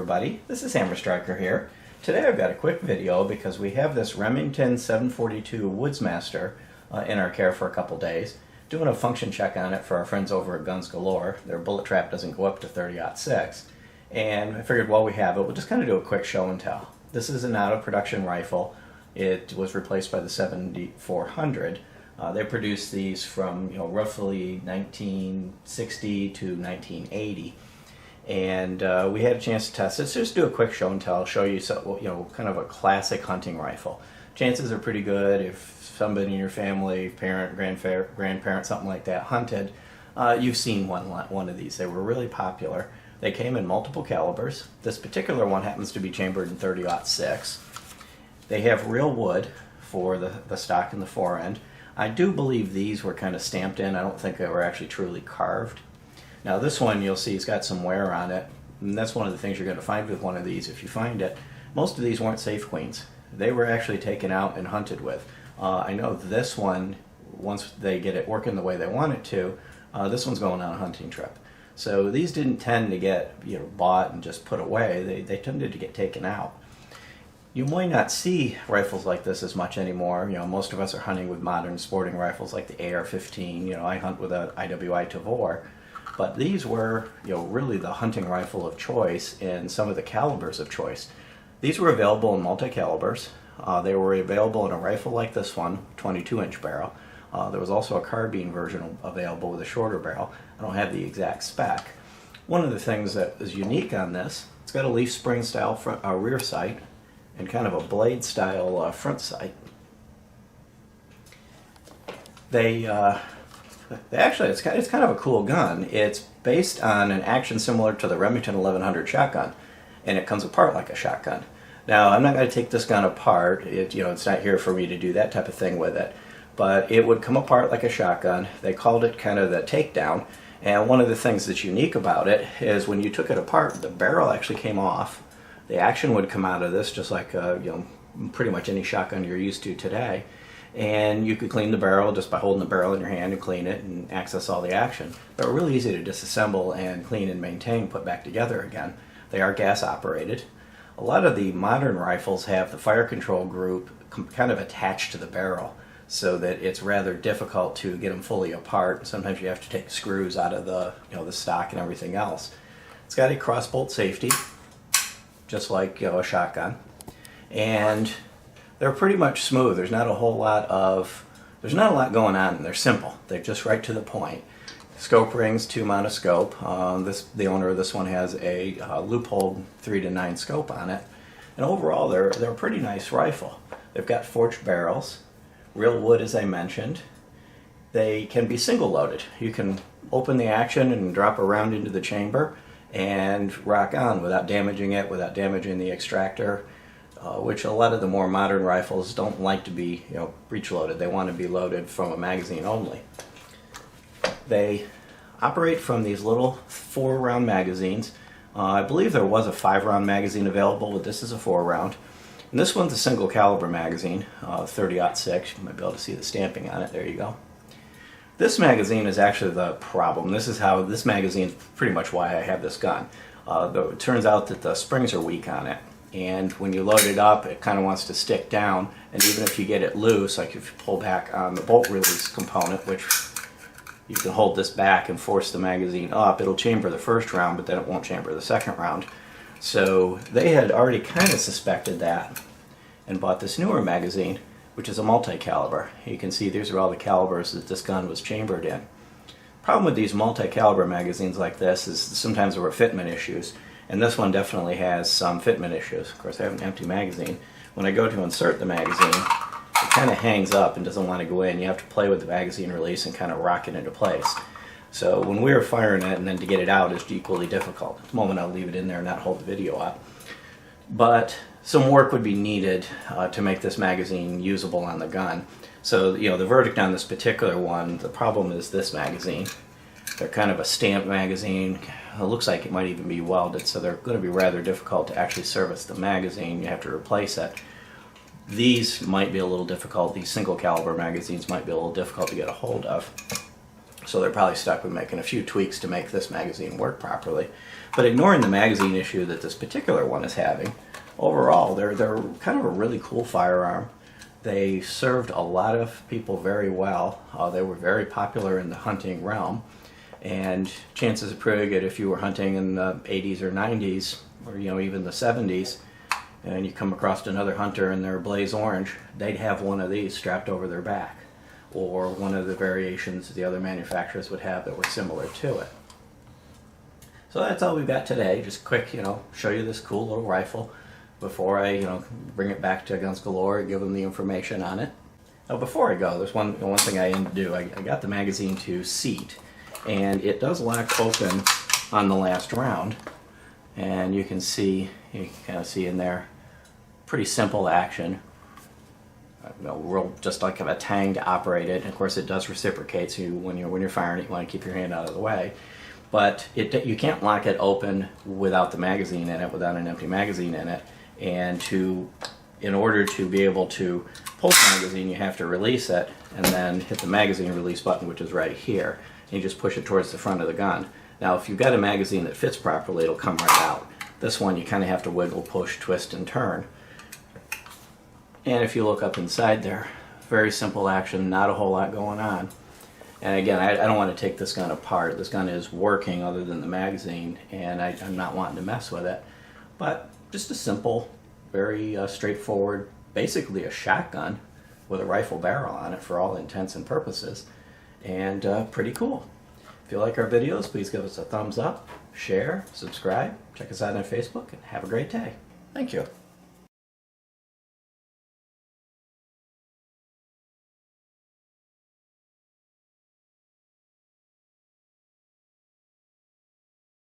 everybody, this is Hammer Striker here. Today I've got a quick video because we have this Remington 742 Woodsmaster in our care for a couple days. Doing a function check on it for our friends over at Guns Galore. Their bullet trap doesn't go up to 30-06. And I figured while we have it, we'll just kind of do a quick show and tell. This is an out-of-production rifle. It was replaced by the 7400. They produced these from roughly 1960 to 1980. And we had a chance to test it. So just do a quick show and tell, show you kind of a classic hunting rifle. Chances are pretty good if somebody in your family, parent, grandparent, something like that, hunted, you've seen one of these. They were really popular. They came in multiple calibers. This particular one happens to be chambered in 30-06. They have real wood for the stock and the forend. I do believe these were kind of stamped in. I don't think they were actually truly carved. Now this one, you'll see it's got some wear on it, and that's one of the things you're going to find with one of these if you find it. Most of these weren't safe queens. They were actually taken out and hunted with. I know this one, once they get it working the way they want it to, this one's going on a hunting trip. So these didn't tend to get bought and just put away. They tended to get taken out. You might not see rifles like this as much anymore. Most of us are hunting with modern sporting rifles like the AR-15. I hunt with an IWI Tavor. But these were, really the hunting rifle of choice in some of the calibers of choice. These were available in multi-calibers. They were available in a rifle like this one, 22-inch barrel. There was also a carbine version available with a shorter barrel. I don't have the exact spec. One of the things that is unique on this, it's got a leaf spring style front, rear sight and kind of a blade style front sight. Actually, it's kind of a cool gun. It's based on an action similar to the Remington 1100 shotgun, and it comes apart like a shotgun. Now, I'm not going to take this gun apart. It's not here for me to do that type of thing with it, but it would come apart like a shotgun. They called it kind of the takedown, and one of the things that's unique about it is when you took it apart, the barrel actually came off. The action would come out of this just like pretty much any shotgun you're used to today. And you could clean the barrel just by holding the barrel in your hand and clean it and access all the action. They're really easy to disassemble and clean and maintain, put back together again. They are gas operated. A lot of the modern rifles have the fire control group kind of attached to the barrel so that it's rather difficult to get them fully apart. Sometimes you have to take screws out of the stock and everything else. It's got a crossbolt safety, just like a shotgun. And they're pretty much smooth. There's not a lot going on. They're simple. They're just right to the point. Scope rings, 2-mount of scope. The owner of this one has a loophole 3-to-9 scope on it. And overall, they're a pretty nice rifle. They've got forged barrels, real wood as I mentioned. They can be single loaded. You can open the action and drop a round into the chamber and rock on without damaging it, without damaging the extractor. Which a lot of the more modern rifles don't like to be breech loaded. They want to be loaded from a magazine only. They operate from these little 4-round magazines. I believe there was a 5-round magazine available, but this is a 4-round. And this one's a single caliber magazine, 30-06. You might be able to see the stamping on it. There you go. This magazine is actually the problem. This magazine is pretty much why I have this gun. It turns out that the springs are weak on it. And when you load it up, it kind of wants to stick down, and even if you get it loose, like if you pull back on the bolt release component, which you can hold this back and force the magazine up, it'll chamber the first round, but then it won't chamber the second round. So they had already kind of suspected that and bought this newer magazine, which is a multi-caliber. You can see these are all the calibers that this gun was chambered in. Problem with these multi-caliber magazines like this is sometimes there were fitment issues. And this one definitely has some fitment issues. Of course, I have an empty magazine. When I go to insert the magazine, it kind of hangs up and doesn't want to go in. You have to play with the magazine release and kind of rock it into place. So when we were firing it and then to get it out is equally difficult. At the moment I'll leave it in there and not hold the video up. But some work would be needed to make this magazine usable on the gun. So the verdict on this particular one, the problem is this magazine. They're kind of a stamped magazine. It looks like it might even be welded, so they're going to be rather difficult to actually service the magazine. You have to replace it. These might be a little difficult. These single caliber magazines might be a little difficult to get a hold of. So they're probably stuck with making a few tweaks to make this magazine work properly. But ignoring the magazine issue that this particular one is having, overall they're kind of a really cool firearm. They served a lot of people very well. They were very popular in the hunting realm, and chances are pretty good if you were hunting in the 80s or 90s, or even the 70s, and you come across another hunter and they're blaze orange, they'd have one of these strapped over their back, or one of the variations the other manufacturers would have that were similar to it. So that's all we've got today. Just quick, show you this cool little rifle before I, bring it back to Guns Galore and give them the information on it. Now, before I go, there's one thing I didn't do. I got the magazine to seat, and it does lock open on the last round, and you can kind of see in there, pretty simple action. Real, just like a tang to operate it. And of course, it does reciprocate. So when you're firing it, you want to keep your hand out of the way. But you can't lock it open without the magazine in it, without an empty magazine in it. And in order to be able to pull the magazine, you have to release it and then hit the magazine release button, which is right here. And you just push it towards the front of the gun. Now, if you've got a magazine that fits properly, it'll come right out. This one, you kind of have to wiggle, push, twist, and turn. And if you look up inside there, very simple action, not a whole lot going on. And again, I don't want to take this gun apart. This gun is working other than the magazine, and I'm not wanting to mess with it. But just a simple, very straightforward, basically a shotgun with a rifle barrel on it for all intents and purposes. And pretty cool. If you like our videos, please give us a thumbs up, share, subscribe, check us out on Facebook, and have a great day. Thank you.